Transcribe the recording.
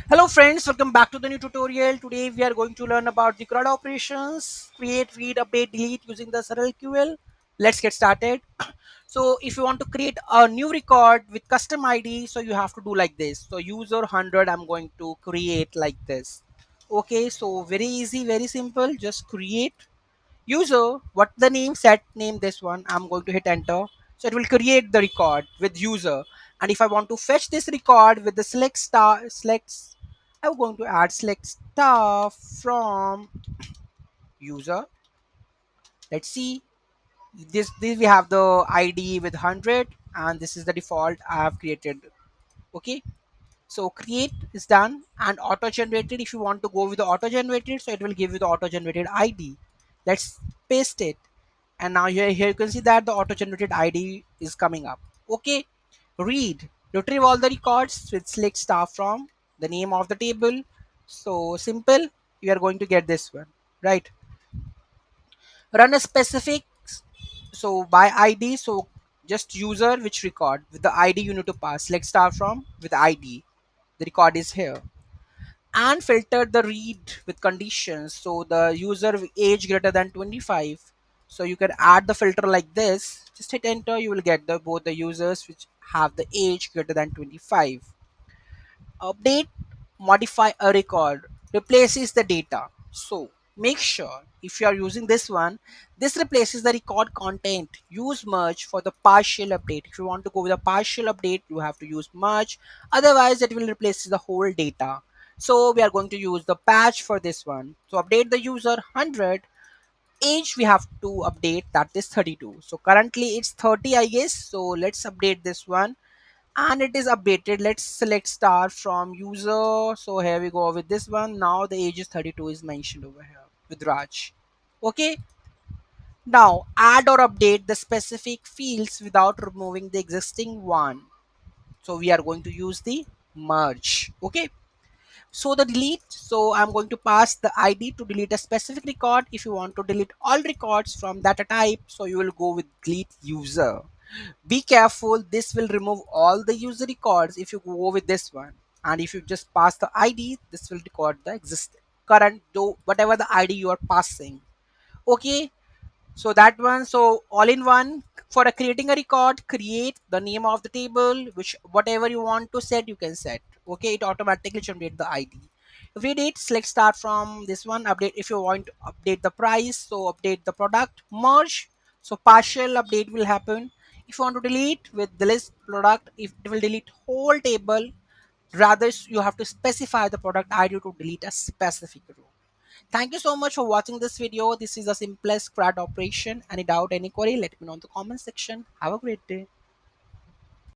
Hello friends, welcome back to the new tutorial. Today we are going to learn about the CRUD operations, create, read, update, delete using the SurrealQL. Let's get started. So if you want to create a new record with custom ID, so you have to do like this. So user 100 I'm going to create like this. Okay, so very easy, very simple. Just create user, what the name, set name this one. I'm going to hit enter. So it will create the record with user. And if I want to fetch this record with the I'm going to add select star from user. Let's see. This we have the ID with 100 and this is the default I have created. Okay. So create is done and auto generated. If you want to go with the auto generated, so it will give you the auto generated ID. Let's paste it. And now here you can see that the auto generated ID is coming up. Okay. Read. Retrieve all the records with select star from the name of the table. So simple. You are going to get this one. Right. Run a specific, so by ID, so just user which record with the ID you need to pass. Select star from with ID. The record is here. And filter the read with conditions, so the user with age greater than 25. So you can add the filter like this. Just hit enter, you will get the both the users which have the age greater than 25. Update, modify a record, replaces the data. So make sure if you are using this one, this replaces the record content. Use merge for the partial update. If you want to go with a partial update, you have to use merge, otherwise it will replace the whole data. So we are going to use the patch for this one. So update the user 100. Age we have to update, that is 32. So currently it's 30 I guess. So let's update this one and it is updated. Let's select star from user. So here we go with this one. Now the age is 32 is mentioned over here with Raj. Okay. Now add or update the specific fields without removing the existing one. So we are going to use the merge. Okay. So the delete, so I'm going to pass the ID to delete a specific record. If you want to delete all records from data type, so you will go with delete user. Be careful, this will remove all the user records if you go with this one. And if you just pass the ID, this will record the existing current, though whatever the ID you are passing. Okay, so that one, so all in one. For a creating a record, create the name of the table, which whatever you want to set you can set. Okay, it automatically generate the ID. Read it, select start from this one. Update, if you want to update the price, so update the product. Merge, so partial update will happen. If you want to delete with the list product, if it will delete whole table. Rather you have to specify the product ID to delete a specific row. Thank you so much for watching this video. This is the simplest CRUD operation. Any doubt, any query, let me know in the comment section. Have a great day.